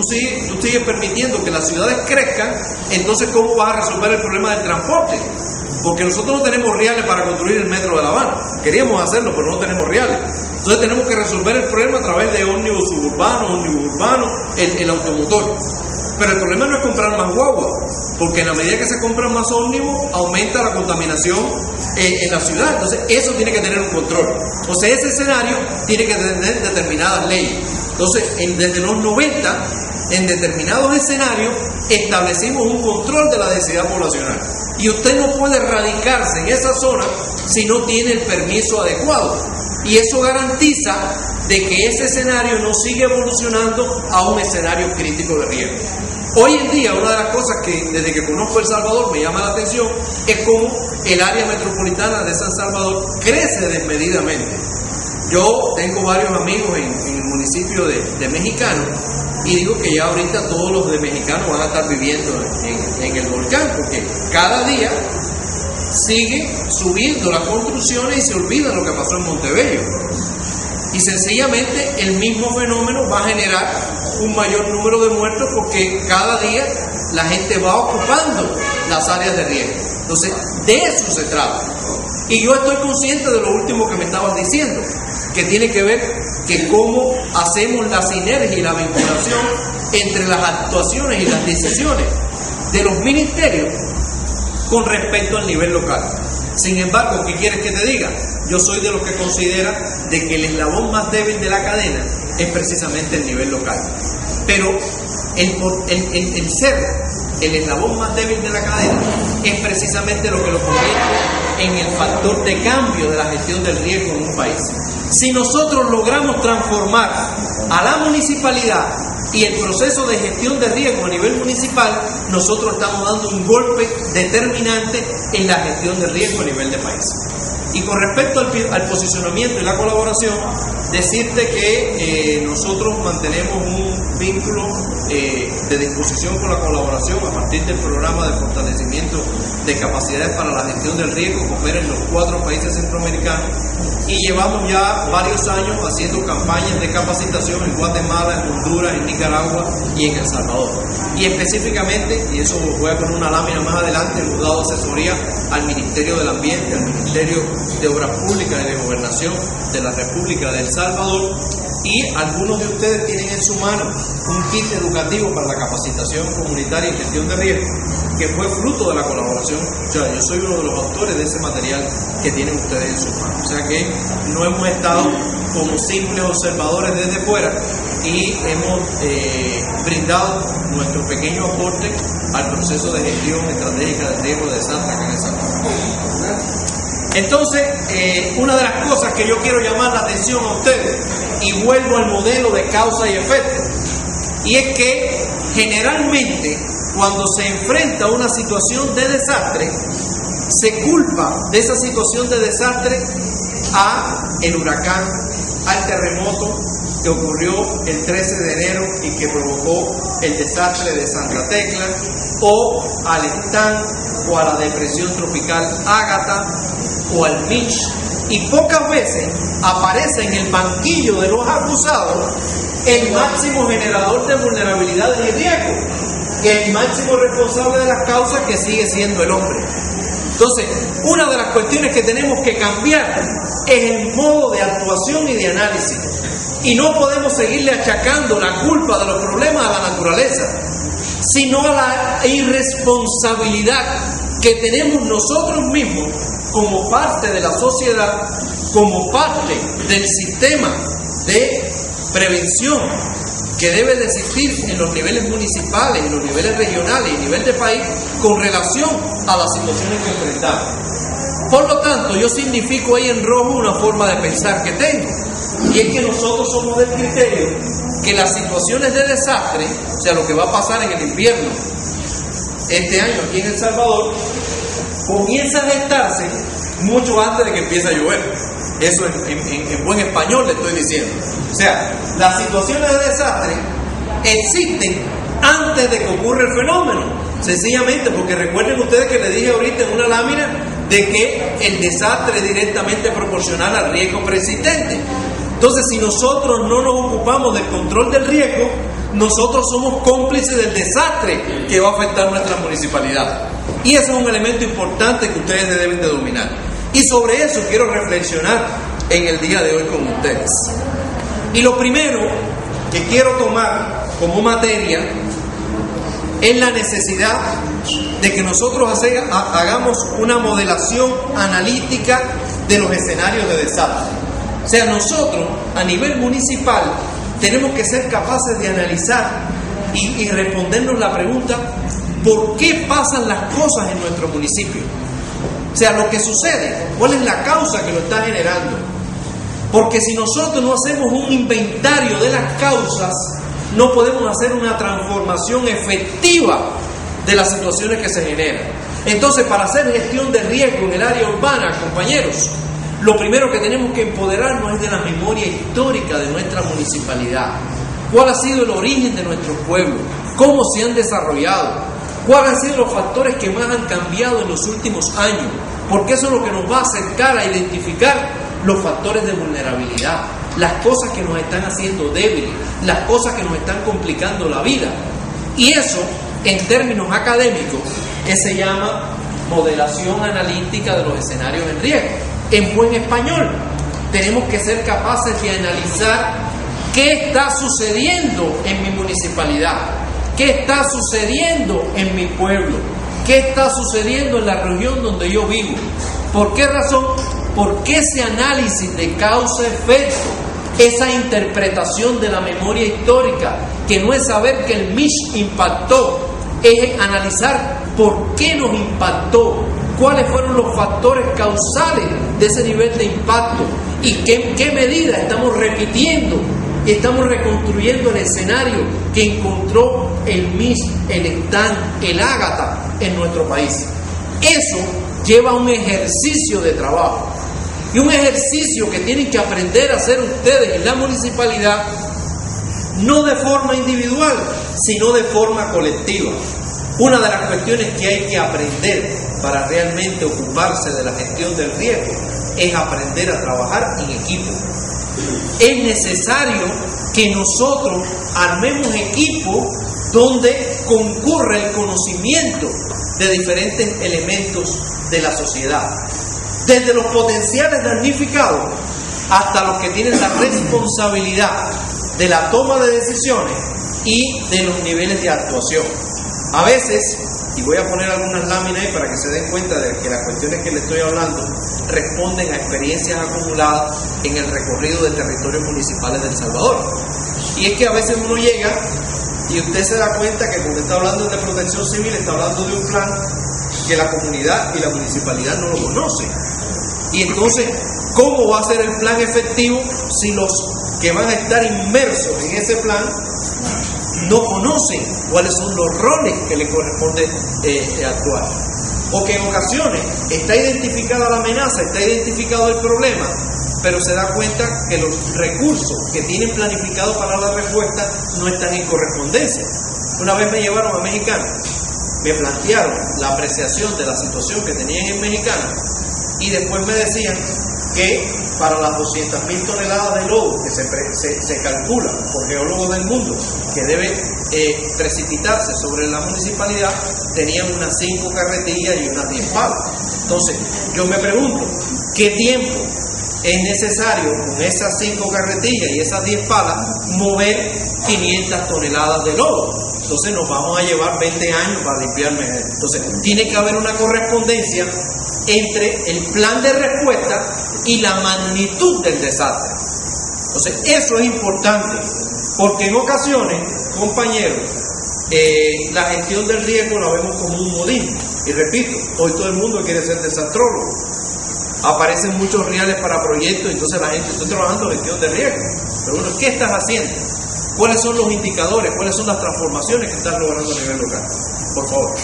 tú sigues permitiendo que las ciudades crezcan, entonces ¿cómo vas a resolver el problema del transporte? Porque nosotros no tenemos reales para construir el metro de La Habana. Queríamos hacerlo, pero no tenemos reales. Entonces tenemos que resolver el problema a través de ómnibus suburbanos, el automotor. Pero el problema no es comprar más guagua, porque en la medida que se compran más ómnibus, aumenta la contaminación en la ciudad. Entonces eso tiene que tener un control. O sea, ese escenario tiene que tener determinadas leyes. Entonces, desde los 90, en determinados escenarios, establecimos un control de la densidad poblacional. Y usted no puede radicarse en esa zona si no tiene el permiso adecuado. Y eso garantiza de que ese escenario no sigue evolucionando a un escenario crítico de riesgo. Hoy en día, una de las cosas que desde que conozco El Salvador me llama la atención es cómo el área metropolitana de San Salvador crece desmedidamente. Yo tengo varios amigos en el municipio de Mexicano y digo que ya ahorita todos los de Mexicano van a estar viviendo en el volcán, porque cada día sigue subiendo las construcciones y se olvida lo que pasó en Montebello. Y sencillamente el mismo fenómeno va a generar un mayor número de muertos porque cada día la gente va ocupando las áreas de riesgo. Entonces, de eso se trata. Y yo estoy consciente de lo último que me estabas diciendo, que tiene que ver que cómo hacemos la sinergia y la vinculación entre las actuaciones y las decisiones de los ministerios con respecto al nivel local. Sin embargo, ¿qué quieres que te diga? Yo soy de los que considera de que el eslabón más débil de la cadena es precisamente el nivel local. Pero el ser el eslabón más débil de la cadena es precisamente lo que lo convierte en el factor de cambio de la gestión del riesgo en un país. Si nosotros logramos transformar a la municipalidad y el proceso de gestión de riesgo a nivel municipal, nosotros estamos dando un golpe determinante en la gestión de riesgo a nivel de país. Y con respecto al posicionamiento y la colaboración, decirte que nosotros mantenemos un vínculo de disposición con la colaboración a partir del programa de fortalecimiento de capacidades para la gestión del riesgo que opera en los 4 países centroamericanos, y llevamos ya varios años haciendo campañas de capacitación en Guatemala, en Honduras, en Nicaragua y en El Salvador. Y específicamente, y eso voy a poner una lámina más adelante, hemos dado asesoría al Ministerio del Ambiente, al Ministerio de Obras Públicas y de Gobernación de la República de El Salvador, y algunos de ustedes tienen en su mano un kit educativo para la capacitación comunitaria y gestión de riesgo, que fue fruto de la colaboración. O sea, yo soy uno de los autores de ese material que tienen ustedes en sus manos. O sea que no hemos estado como simples observadores desde fuera y hemos brindado nuestro pequeño aporte al proceso de gestión estratégica del riesgo de desastre acá en El Salvador. Entonces, una de las cosas que yo quiero llamar la atención a ustedes, y vuelvo al modelo de causa y efecto, y es que generalmente cuando se enfrenta a una situación de desastre, se culpa de esa situación de desastre a el huracán, al terremoto que ocurrió el 13 de enero y que provocó el desastre de Santa Tecla, o al Stan, o a la depresión tropical Ágata, o al Mitch, y pocas veces aparece en el banquillo de los acusados el máximo generador de vulnerabilidades y riesgo, que es el máximo responsable de las causas, que sigue siendo el hombre. Entonces, una de las cuestiones que tenemos que cambiar es el modo de actuación y de análisis, y no podemos seguirle achacando la culpa de los problemas a la naturaleza, sino a la irresponsabilidad que tenemos nosotros mismos como parte de la sociedad, como parte del sistema de prevención que debe de existir en los niveles municipales, en los niveles regionales y a nivel de país con relación a las situaciones que enfrentamos. Por lo tanto, yo significo ahí en rojo una forma de pensar que tengo, y es que nosotros somos del criterio que las situaciones de desastre, o sea, lo que va a pasar en el invierno este año aquí en El Salvador, comienza a gestarse mucho antes de que empiece a llover. Eso en buen español le estoy diciendo. O sea, las situaciones de desastre existen antes de que ocurra el fenómeno, sencillamente porque recuerden ustedes que les dije ahorita en una lámina de que el desastre es directamente proporcional al riesgo preexistente. Entonces, si nosotros no nos ocupamos del control del riesgo, nosotros somos cómplices del desastre que va a afectar nuestra municipalidad. Y ese es un elemento importante que ustedes deben de dominar. Y sobre eso quiero reflexionar en el día de hoy con ustedes. Y lo primero que quiero tomar como materia es la necesidad de que nosotros hagamos una modelación analítica de los escenarios de desastre. O sea, nosotros a nivel municipal tenemos que ser capaces de analizar y respondernos la pregunta: ¿por qué pasan las cosas en nuestro municipio? O sea, lo que sucede, ¿cuál es la causa que lo está generando? Porque si nosotros no hacemos un inventario de las causas, no podemos hacer una transformación efectiva de las situaciones que se generan. Entonces, para hacer gestión de riesgo en el área urbana, compañeros, lo primero que tenemos que empoderarnos es de la memoria histórica de nuestra municipalidad. ¿Cuál ha sido el origen de nuestros pueblos? ¿Cómo se han desarrollado? ¿Cuáles han sido los factores que más han cambiado en los últimos años? Porque eso es lo que nos va a acercar a identificar los factores de vulnerabilidad, las cosas que nos están haciendo débiles, las cosas que nos están complicando la vida. Y eso, en términos académicos, que se llama modelación analítica de los escenarios en riesgo. En buen español, tenemos que ser capaces de analizar qué está sucediendo en mi municipalidad, qué está sucediendo en mi pueblo, qué está sucediendo en la región donde yo vivo. ¿Por qué razón? Porque ese análisis de causa-efecto, esa interpretación de la memoria histórica, que no es saber que el MISH impactó, es analizar por qué nos impactó, cuáles fueron los factores causales de ese nivel de impacto y qué medida estamos repitiendo y estamos reconstruyendo el escenario que encontró el MISH, el ESTAN, el Ágata en nuestro país. Eso lleva a un ejercicio de trabajo y un ejercicio que tienen que aprender a hacer ustedes en la municipalidad, no de forma individual, sino de forma colectiva. Una de las cuestiones que hay que aprender para realmente ocuparse de la gestión del riesgo es aprender a trabajar en equipo. Es necesario que nosotros armemos equipos donde concurra el conocimiento de diferentes elementos de la sociedad, desde los potenciales damnificados hasta los que tienen la responsabilidad de la toma de decisiones y de los niveles de actuación. A veces, y voy a poner algunas láminas ahí para que se den cuenta de que las cuestiones que les estoy hablando responden a experiencias acumuladas en el recorrido de territorios municipales de El Salvador. Y es que a veces uno llega y usted se da cuenta que cuando está hablando de protección civil está hablando de un plan que la comunidad y la municipalidad no lo conocen. Y entonces, ¿cómo va a ser el plan efectivo si los que van a estar inmersos en ese plan no conocen cuáles son los roles que les corresponde actuar? O que en ocasiones está identificada la amenaza, está identificado el problema, pero se da cuenta que los recursos que tienen planificados para la respuesta no están en correspondencia. Una vez me llevaron a Mexicana, me plantearon la apreciación de la situación que tenían en Mexicana y después me decían que para las 200.000 toneladas de lodo que se calcula por geólogos del mundo que debe precipitarse sobre la municipalidad, tenían unas 5 carretillas y unas 10 palas. Entonces, yo me pregunto, ¿qué tiempo es necesario con esas 5 carretillas y esas 10 palas mover 500 toneladas de lodo? Entonces nos vamos a llevar 20 años para limpiarme. Entonces, tiene que haber una correspondencia entre el plan de respuesta y la magnitud del desastre. Entonces, eso es importante, porque en ocasiones, compañeros, la gestión del riesgo la vemos como un modismo. Y repito, hoy todo el mundo quiere ser desastrólogo. Aparecen muchos reales para proyectos, entonces la gente está trabajando en gestión de riesgo. Pero bueno, ¿qué estás haciendo? ¿Cuáles son los indicadores? ¿Cuáles son las transformaciones que estás logrando a nivel local? Por favor.